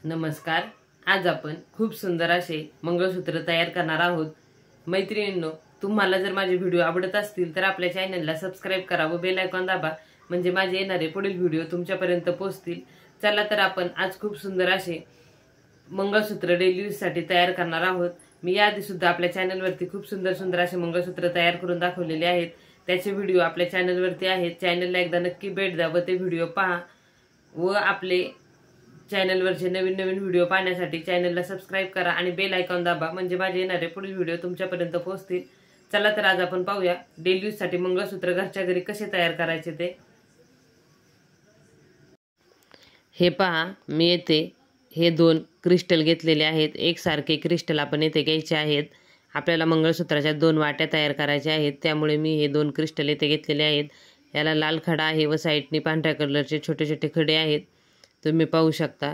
नमस्कार। आज आपण खूप सुंदर असे मंगळसूत्र तयार करणार आहोत। मैत्रिणींनो, तुम्हाला जर माझे व्हिडिओ आवडत असतील तर आपल्या चॅनलला सबस्क्राइब करा व बेल आयकॉन दाबा, म्हणजे माझे येणारे पुढील व्हिडिओ तुमच्यापर्यंत पोहोचतील। चला तर आपण आज खूप सुंदर असे मंगळसूत्र डेली यूज साठी तयार करणार आहोत। मी याआधी सुद्धा आपल्या चॅनलवरती खूप सुंदर असे मंगळसूत्र तयार करून दाखवलेले आहेत। त्याचे व्हिडिओ आपल्या चॅनलवरती आहेत। चॅनलला एकदा नक्की भेट द्या व ते व्हिडिओ पहा व आपले चॅनलवरचे नवीन व्हिडिओ पाहण्यासाठी चॅनलला सबस्क्राइब करा आणि बेल आयकॉन दाबा, म्हणजे माझे येणारे पुढील व्हिडिओ तुमच्यापर्यंत पोहोचतील। चला तर आज आपण पाहूया डेली यूज साठी मंगळसूत्र घरच्या घरी कसे तयार करायचे ते। हे पहा, मी येथे हे दोन क्रिस्टल घेतलेले आहेत। एकसारखे क्रिस्टल आपण येथे घ्यायचे आहेत। आपल्याला मंगळसूत्राच्या दोन वाट्या तयार करायच्या आहेत, त्यामुळे मी हे दोन क्रिस्टल येथे घेतलेले आहेत। याला लाल खडा आहे व साईडनी पांढऱ्या कलरचे छोटे खडे आहेत, तुम्ही पाहू शकता।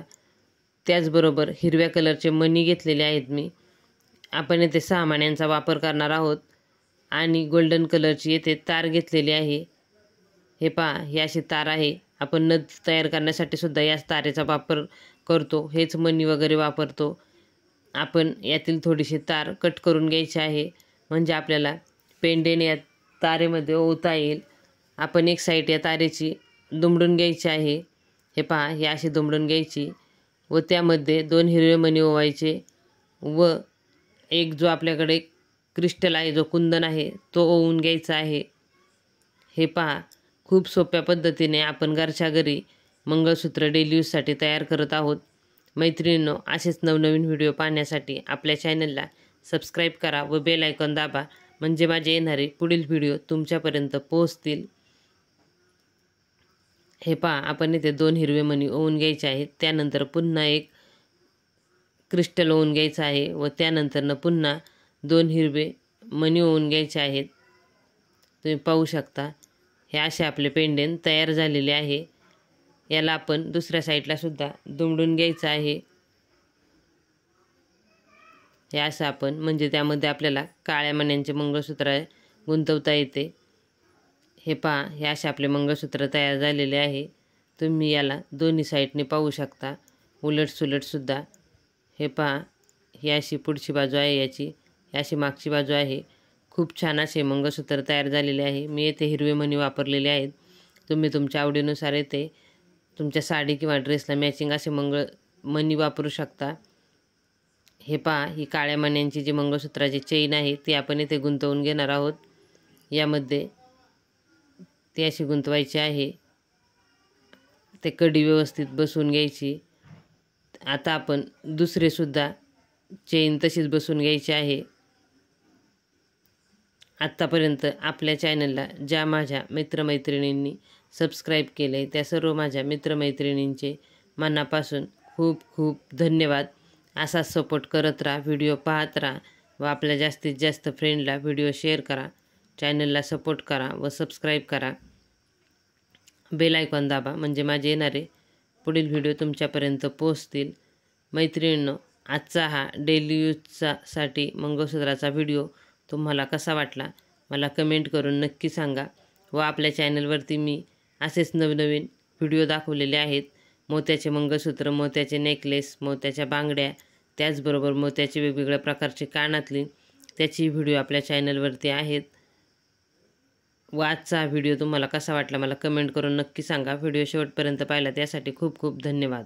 त्याचबरोबर हिरव्या कलरचे मणी घेतलेले आहेत मी। आपण येथे 6 मण्यांचा वापर करणार आहोत आणि गोल्डन कलरची येथे तार घेतलेली आहे। हे पहा, ही अशी तार आहे। आपण नथ तयार करण्यासाठी सुद्धा याच तारेचा वापर करतो, हेच मणी वगैरे वापरतो। आपण यातील थोडीशी तार कट करून घ्यायची आहे, म्हणजे आपल्याला पेंडेन या तारेमध्ये ओवता येईल। आपण एक साईड या तारेची दुमडून घ्यायची आहे। हे पहा, ही अशी दुमडून घ्यायची व त्यामध्ये 2 हिरवे मणी ओवायचे व एक जो आपल्याकडे क्रिस्टल आहे, जो कुंदन आहे, तो ओवून घ्यायचा आहे। हे पहा, खूप सोप्या पद्धतीने आपण घरच्या घरी मंगळसूत्र डेली यूजसाठी तयार करत आहोत। मैत्रिणींनो, असेच नवनवीन व्हिडिओ पाहण्यासाठी आपल्या चॅनलला सबस्क्राइब करा व बेल आयकॉन दाबा, म्हणजे माझे येणारे पुढील व्हिडिओ तुमच्यापर्यंत पोहोचतील। हे पहा, आपण इथे 2 हिरवे मणी ओवून घ्यायचे आहेत। त्यानंतर पुन्हा एक क्रिस्टल ओवून घ्यायचं आहे व त्यानंतर पुन्हा 2 हिरवे मणी ओवून घ्यायचे आहेत। तुम्ही पाहू शकता, हे असे आपले पेंडेन तयार झालेले आहे। याला आपण दुसऱ्या साईडला सुद्धा दुमडून घ्यायचं आहे। हे असं आपण, म्हणजे त्यामध्ये आपल्याला काळ्या मण्यांचे मंगळसूत्र गुंतवता येते। हे पहा, हे असे आपले मंगळसूत्र तयार झालेले आहे। तुम्ही याला दोन्ही साईडने पाहू शकता, उलट सुलट सुद्धा। हे पहा, ही अशी पुढची बाजू आहे याची, ही अशी मागची बाजू आहे। खूप छान असे मंगळसूत्र तयार झालेले आहे। मी येथे हिरवे मणी वापरलेले आहेत। तुम्ही तुमच्या आवडीनुसार येथे तुमच्या साडी किंवा ड्रेसला मॅचिंग असे मणी वापरू शकता। हे पहा, ही काळ्या मण्यांची जी मंगळसूत्राची चेन आहे ती आपण इथे गुंतवून घेणार आहोत। यामध्ये ती अशी गुंतवायची आहे, ते कडी व्यवस्थित बसवून घ्यायची। आता आपण दुसरे सुद्धा चेन तशीच बसवून घ्यायची आहे। आत्तापर्यंत आपल्या चॅनलला ज्या माझ्या मित्रमैत्रिणींनी सबस्क्राइब केले, त्या सर्व माझ्या मित्रमैत्रिणींचे मनापासून खूप खूप धन्यवाद। असाच सपोर्ट करत राहा, व्हिडिओ पाहत राहा व आपल्या जास्तीत जास्त फ्रेंडला व्हिडिओ शेअर करा। चॅनलला सपोर्ट करा व सबस्क्राइब करा। बेल आयकॉन दाबा, म्हणजे माझे येणारे पुढील व्हिडिओ तुमच्यापर्यंत पोहोचतील। मैत्रिणींनो, आजचा हा डेली यूजसाठी मंगळसूत्राचा व्हिडिओ तुम्हाला कसा वाटला मला कमेंट करून नक्की सांगा। व आपल्या चॅनलवरती मी असेच नवनवीन व्हिडिओ दाखवलेले आहेत। मोत्याचे मंगळसूत्र, मोत्याचे नेकलेस, मोत्याच्या बांगड्या, त्याचबरोबर मोत्याचे वेगवेगळ्या प्रकारचे कानातले, त्याची व्हिडिओ आपल्या चॅनलवरती आहेत। व आजचा व्हिडिओ तुम्हाला कसा वाटला मला कमेंट करून नक्की सांगा। व्हिडिओ शेवटपर्यंत पाहिला त्यासाठी खूप खूप धन्यवाद।